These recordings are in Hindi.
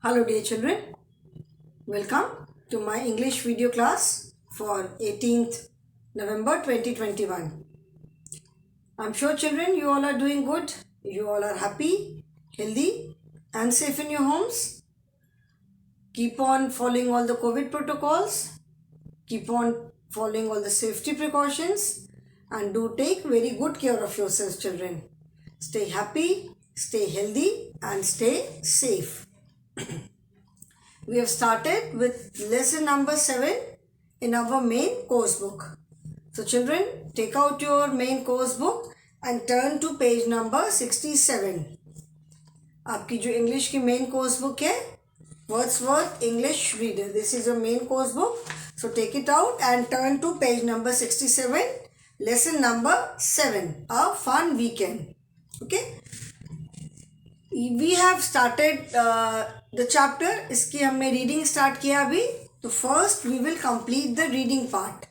Hello dear children, welcome to my English video class for 18th November 2021. I'm sure children you all are doing good, you all are happy, healthy and safe in your homes. Keep on following all the COVID protocols, keep on following all the safety precautions and do take very good care of yourselves children. Stay happy, stay healthy and stay safe. We have started with lesson number 7 in our main course book. So children, take out your main course book and turn to page number 67. आपकी जो इंग्लिश की मेन कोर्स बुक है Wordsworth English reader, this is your main course book. So take it out and turn to page number 67, lesson number 7, a fun weekend. Okay. We have started the chapter. इसकी हमने रीडिंग स्टार्ट किया अभी. तो first we will complete the reading part.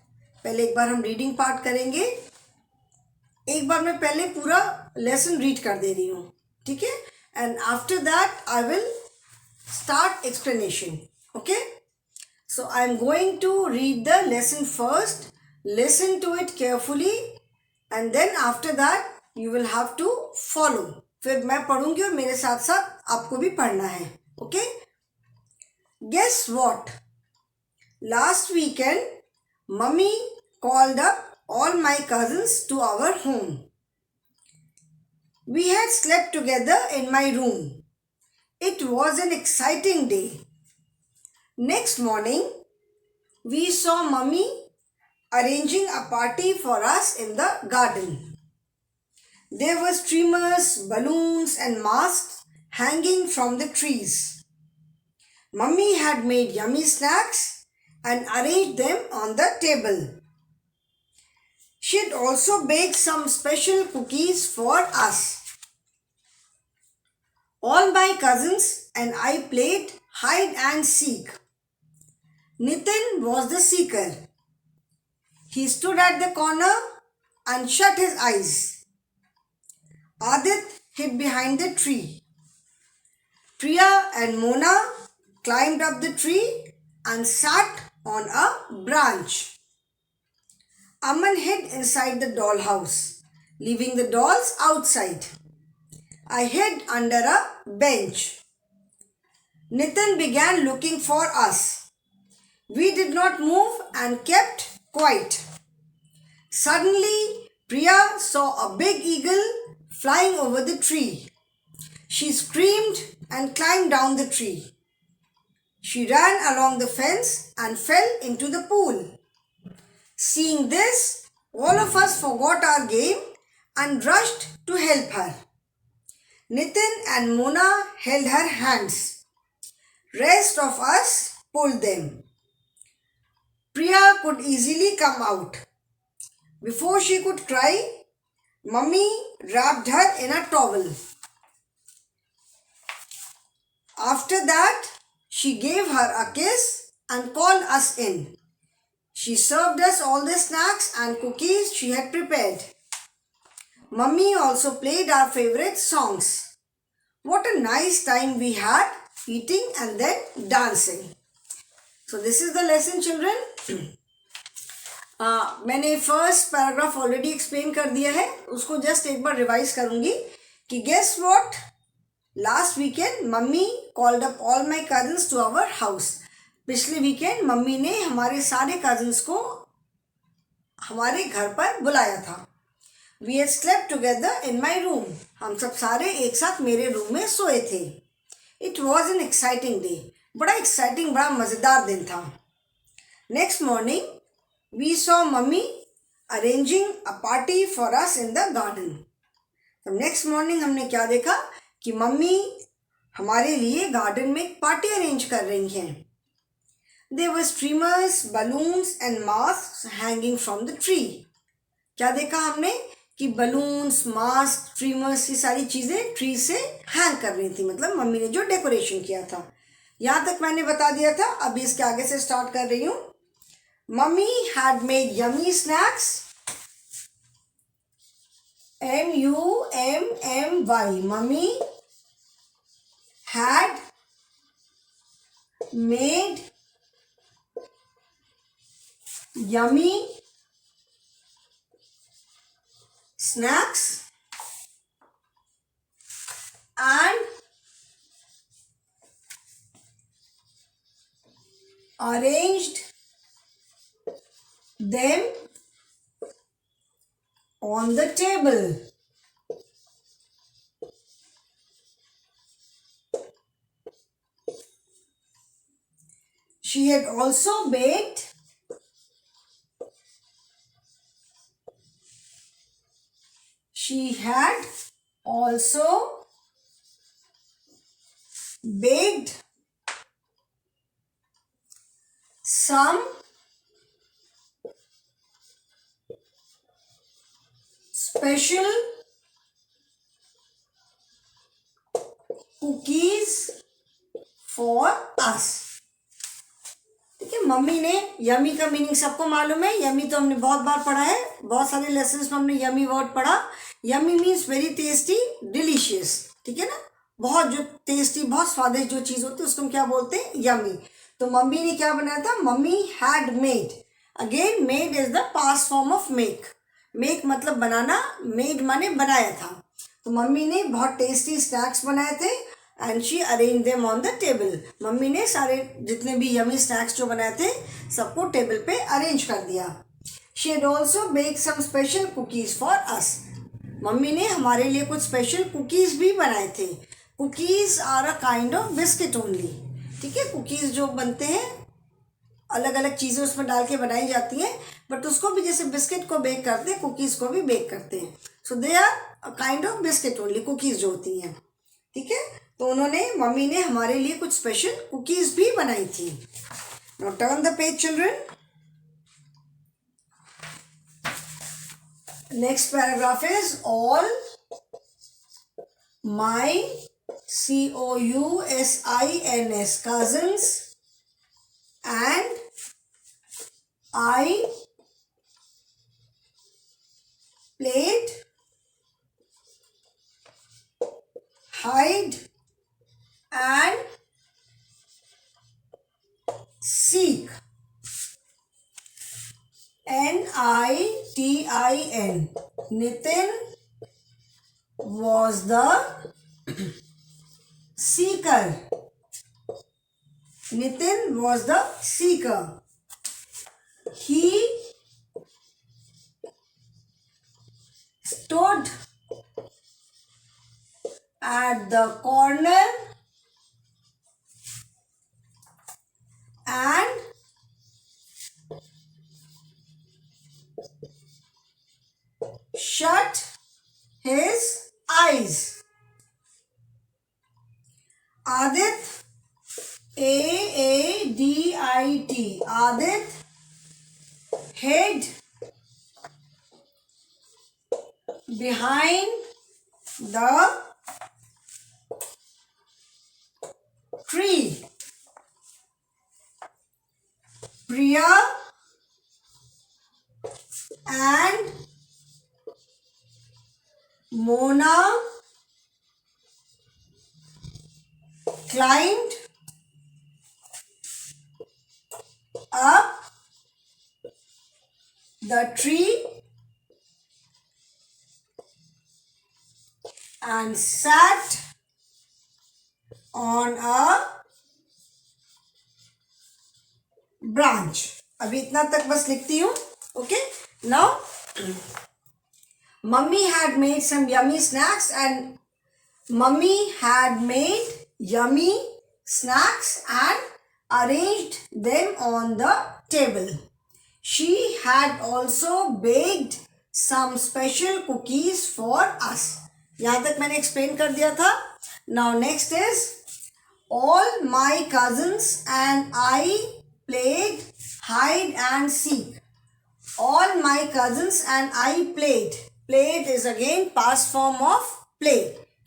पहले एक बार हम रीडिंग पार्ट करेंगे. एक बार मैं पहले पूरा लेसन रीड कर दे रही हूँ, ठीक है, and after that I will start explanation. Okay, so I am going to read the lesson first. Listen to it carefully and then after that you will have to follow. फिर मैं पढ़ूंगी और मेरे साथ साथ आपको भी पढ़ना है. Okay, guess what, last weekend mummy called up all my cousins to our home. We had slept together in my room. It was an exciting day. Next morning, we saw Mummy arranging a party for us in the garden. There were streamers, balloons and masks hanging from the trees. Mummy had made yummy snacks and arranged them on the table. She had also baked some special cookies for us. All my cousins and I played hide and seek. Nitin was the seeker. He stood at the corner and shut his eyes. Adit hid behind the tree. Priya and Mona climbed up the tree and sat on a branch. Aman hid inside the dollhouse, leaving the dolls outside. I hid under a bench. Nitin began looking for us. We did not move and kept quiet. Suddenly, Priya saw a big eagle flying over the tree. She screamed and climbed down the tree. She ran along the fence and fell into the pool. Seeing this, all of us forgot our game and rushed to help her. Nitin and Mona held her hands. Rest of us pulled them. Priya could easily come out. Before she could cry, Mummy wrapped her in a towel. After that, she gave her a kiss and called us in. She served us all the snacks and cookies she had prepared. Mummy also played our favorite songs. What a nice time we had eating and then dancing. So this is the lesson children. मैंने फर्स्ट पैराग्राफ ऑलरेडी एक्सप्लेन कर दिया है, उसको जस्ट एक बार रिवाइज करूंगी कि guess what, last weekend mummy called up all my cousins to our house. पिछले वीकेंड मम्मी ने हमारे सारे कजिन्स को हमारे घर पर बुलाया था. We had slept together in my room. हम सब सारे एक साथ मेरे रूम में सोए थे. It was an exciting day. बड़ा एक्साइटिंग, बड़ा मज़ेदार दिन था. Next morning we saw mummy arranging a party for us in the garden. तो नेक्स्ट मॉर्निंग हमने क्या देखा कि मम्मी हमारे लिए गार्डन में एक पार्टी अरेंज कर रही हैं. There were streamers, balloons and masks hanging from the tree. क्या देखा हमने कि बलून्स, मास्क, स्ट्रीमर्स, ये सारी चीज़ें ट्री से हैंग कर रही थी, मतलब मम्मी ने जो डेकोरेशन किया था. यहाँ तक मैंने बता दिया था. अभी इसके आगे से स्टार्ट कर रही हूँ. Mummy had made yummy snacks, MUMMY. Mummy had made yummy snacks and arranged them on the table. She had also baked some special cookies for us. ठीक है, मम्मी ने यमी का मीनिंग सबको मालूम है. यमी तो हमने बहुत बार पढ़ा है, बहुत सारे लेसन्स में हमने यमी वर्ड पढ़ा. Yummy means very tasty, delicious. ठीक है ना, बहुत जो टेस्टी, बहुत स्वादिष्ट जो चीज़ होती है उसको हम क्या बोलते हैं, यमी. तो मम्मी ने क्या बनाया था, mummy had made. Again made is the past form of make. Make मतलब बनाना, मेड माने बनाया था. तो मम्मी ने बहुत टेस्टी स्नैक्स बनाए थे and she arrange them on the table. Mummy ने सारे जितने भी यमी स्नैक्स जो बनाए थे सबको टेबल पे अरेंज कर दिया. She had also bake some special cookies for us. Mummy ने हमारे लिए कुछ स्पेशल कुकीज़ भी बनाए थे. Cookies are a kind of biscuit only. ठीक है, कुकीज़ जो बनते हैं अलग अलग चीज़ें उसमें डाल के बनाई जाती हैं, बट उसको भी जैसे बिस्किट को बेक करते हैं कुकीज़ को भी बेक करते हैं. So they are a kind of biscuit only, cookies जो होती हैं. ठीक है, तो उन्होंने, मम्मी ने हमारे लिए कुछ स्पेशल कुकीज़ भी बनाई थी. Now turn the page children. Next paragraph is all my COUSINS cousins and I played hide and seek. NITIN. Nitin was the seeker. Nitin was the seeker. He stood at the corner and shut his eyes. Adit, AADIT, Adit hid behind the tree. Priya and Mona climbed up the tree and sat on a branch. अभी इतना तक बस लिखती हूँ. Okay, now mummy had made some yummy snacks and Mummy had made yummy snacks and arranged them on the table. She had also baked some special cookies for us. यहाँ तक मैंने एक्सप्लेन कर दिया था. Now next is all my cousins and I played hide and seek. All my cousins and I played. Played is again past form of play.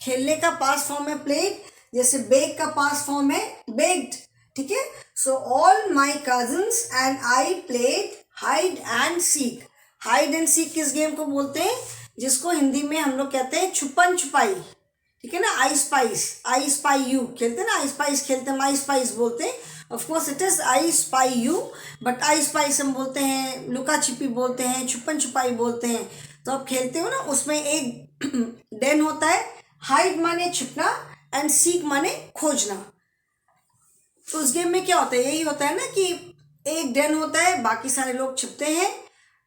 खेलने का पास्ट फॉर्म है प्लेड, जैसे बेक का पास्ट फॉर्म है बेक्ड. ठीक है, so all my cousins and I played hide and seek. Hide and seek किस गेम को बोलते हैं, जिसको हिंदी में हम लोग कहते हैं छुपन छुपाई. ठीक है ना, आई स्पाइस, आई स्पाई यू खेलते हैं ना, आई स्पाइस खेलते हैं, माई स्पाइस बोलते हैं. Of course it is I spy you, but I spy हम बोलते हैं, लुका छिपी बोलते हैं, छुपन छुपाई बोलते हैं। तो आप खेलते हो ना, उसमें एक डेन होता है, हाइड माने छिपना एंड सीक माने खोजना। तो उस गेम में क्या होता है, यही होता है ना कि एक डेन होता है, बाकी सारे लोग छिपते हैं।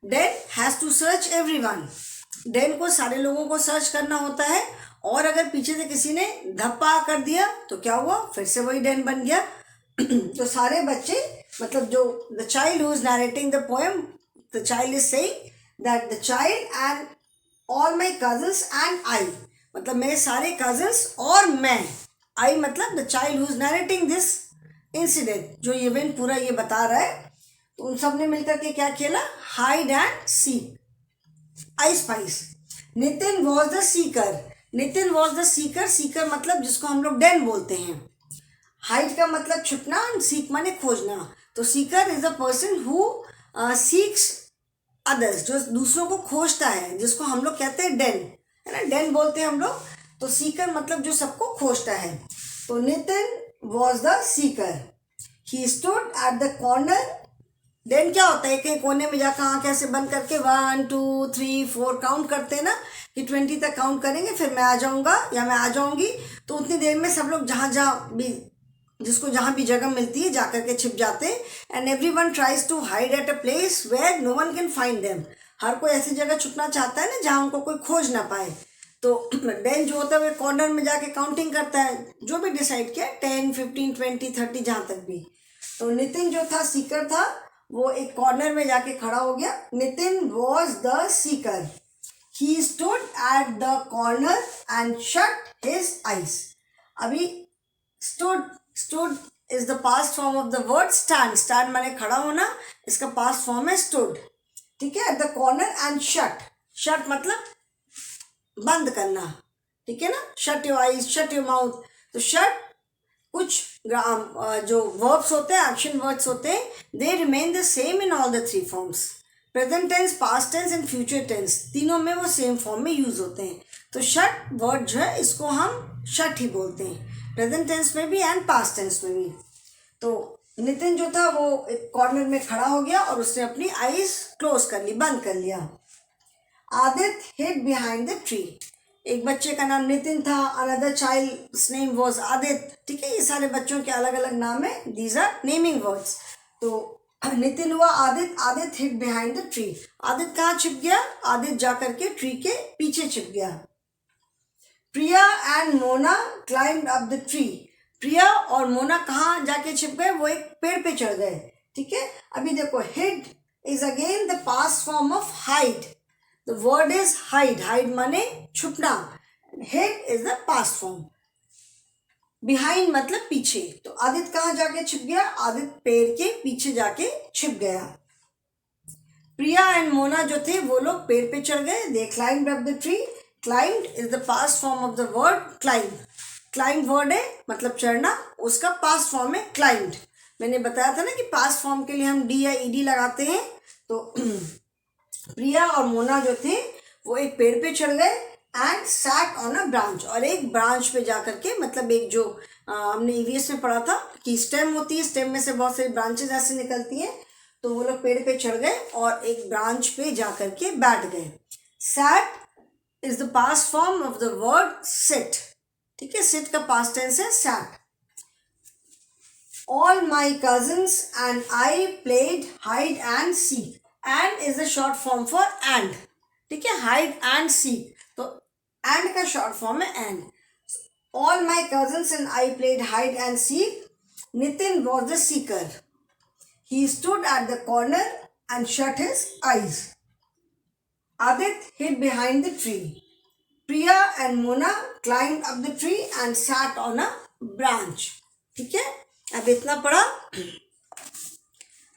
Den has to search everyone, den को सारे लोगों को सर्च करना होता है, और अगर पीछे से किसी ने धप्पा कर दिया तो क्या हुआ, फिर से वही डेन बन गया। तो सारे बच्चे, मतलब जो the child who is narrating the poem, the child is saying that the child and all my cousins and I, मतलब मेरे सारे कजन्स और मैं, आई मतलब the child who is narrating this incident, जो इवेंट पूरा ये बता रहा है। तो उन सब ने मिलकर के क्या खेला, hide and seek, I spice. Nitin was the Sikar, Nitin was the Sikar, Sikar मतलब जिसको हम लोग डेन बोलते हैं। हाइड का मतलब छुपना, सीक माने खोजना। तो seeker is the person who seeks others, जो दूसरों को खोजता है, जिसको हम लोग कहते हैं डेन, है ना, डेन बोलते हैं हम लोग। तो सीकर मतलब जो सबको खोजता है। तो Nitin was the seeker, he stood at the corner. Then क्या होता है, कहीं कोने में जाकर आँख ऐसे बंद करके 1 2 3 4 काउंट करते हैं ना, कि 20 तक काउंट करेंगे, फिर मैं आ जाऊँगा या मैं आ जाऊँगी। तो उतनी देर में सब लोग जहाँ जहाँ भी, जिसको जहाँ भी जगह मिलती है जा करके छिप जाते हैं। And everyone tries to hide at a place where no one can find them, हर कोई ऐसी जगह छुपना चाहता है ना जहाँ उनको कोई खोज ना पाए। तो डेन जो होता है वो कॉर्नर में जाके काउंटिंग करता है, जो भी डिसाइड किया, 10 15 20 30 जहाँ तक भी। तो नितिन जो था, सीकर था, वो एक कॉर्नर में जाके खड़ा हो गया। Nitin was the seeker, he stood at the corner and shut his eyes. अभी stood, stood is the past form of the word stand, stand माने खड़ा होना, इसका पास्ट फॉर्म है स्टूड, ठीक है। At the corner and shut, shut मतलब बंद करना, ठीक है ना, shut your eyes, shut your mouth. तो शट, कुछ जो वर्ब्स होते हैं, एक्शन वर्ड्स होते हैं, they remain the same in all the 3 forms, present tense, past tense and future tense, तीनों में वो सेम फॉर्म में यूज होते हैं। तो शट वर्ड जो है, इसको हम शट ही बोलते हैं, प्रेजेंट टेंस में भी एंड पास्ट टेंस में भी। तो नितिन जो था वो एक कॉर्नर में खड़ा हो गया और उसने अपनी आईज क्लोज कर ली, बंद कर लिया। Aditya hid behind the tree, एक बच्चे का नाम नितिन था, another child's name was Aditya, ठीक है। ये सारे बच्चों के अलग अलग नाम है, दीज आर नेमिंग वर्ड्स। तो नितिन हुआ Aditya, Aditya hid behind the tree, Aditya कहाँ छिप गया, आदित्य जाकर के ट्री के पीछे छिप गया। Priya and Mona climbed up the tree, Priya और मोना कहाँ जाके छिप गए, वो एक पेड़ पे चढ़ गए, ठीक है। अभी देखो, hid is again the past form of hide, the word is hide, hide माने छुपना, hid is the past form, behind मतलब पीछे। तो आदित्य कहाँ जाके छिप गया, आदित्य पेड़ के पीछे जाके छिप गया। प्रिया एंड मोना जो थे वो लोग पेड़ पे चढ़ गए, they climbed up the tree, climbed is the past form of the word climb, climb word है मतलब चढ़ना, उसका पास्ट फॉर्म है क्लाइम्ड। मैंने बताया था ना कि पास्ट फॉर्म के लिए हम डी या ईडी लगाते हैं। तो प्रिया और मोना जो थे वो एक पेड़ पे चढ़ गए and sat on a branch, और एक ब्रांच पे जाकर के, मतलब एक जो हमने ईवीएस में पढ़ा था कि स्टेम होती है, स्टेम में से बहुत सारी ब्रांचेस ऐसे निकलती हैं। तो वो लोग पेड़ पे चढ़ गए और एक ब्रांच पे जाकर के बैठ गए। Sat is the past form of the word sit, ठीक है, सिट का पास्ट टेंस है sat. All my cousins and I played hide and seek, and is the short form for and, ठीक है, हाइड एंड सीक, तो एंड का शॉर्ट फॉर्म है and. All my cousins and I played hide and seek, Nitin was the seeker, he stood at the corner and shut his eyes. Adit hid behind the tree. Priya and Mona climbed up the tree and sat on a branch. ठीक है, अब इतना पढ़ा।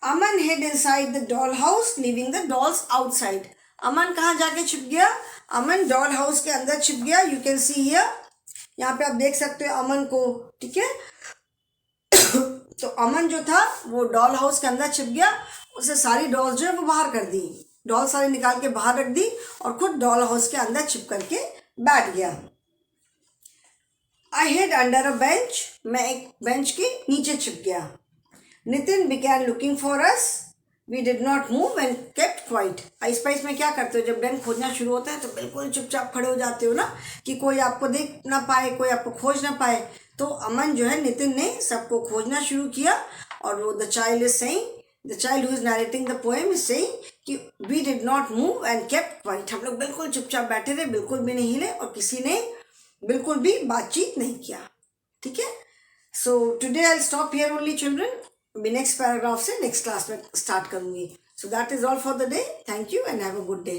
अमन hid inside the doll house, leaving the dolls outside. अमन कहाँ जाके छिप गया, अमन डॉल हाउस के अंदर छिप गया। यू कैन सी हियर, यहाँ पे आप देख सकते हो अमन को, ठीक है। तो अमन जो था वो डॉल हाउस के अंदर छिप गया, उसे सारी डॉल्स जो है वो बाहर कर दी, डॉल सारी निकाल के बाहर रख दी और खुद डॉल हाउस के अंदर छिप करके बैठ गया। आई हिड अंडर अ बेंच, मैं एक बेंच के नीचे छिप गया। Nitin began looking for us. We did not move and kept quiet. Ice price में क्या करते हो, जब डैन खोजना शुरू होता है तो बिल्कुल चुपचाप खड़े हो जाते हो ना, कि कोई आपको देख ना पाए, कोई आपको खोज ना पाए. तो अमन जो है, नितिन ने सबको खोजना शुरू किया. और वो the child is saying, the child who is narrating the poem is saying कि we did not move and kept quiet. हम लोग बिल्कुल चुपचाप बैठे रहे, बिल्कुल भी नहीं हिले और किसी ने बिल्कुल भी बातचीत नहीं किया. ठीक है. So today I stop here only children. अभी नेक्स्ट पैराग्राफ से नेक्स्ट क्लास में स्टार्ट करूंगी. So that is all for the day. Thank you and have a good day.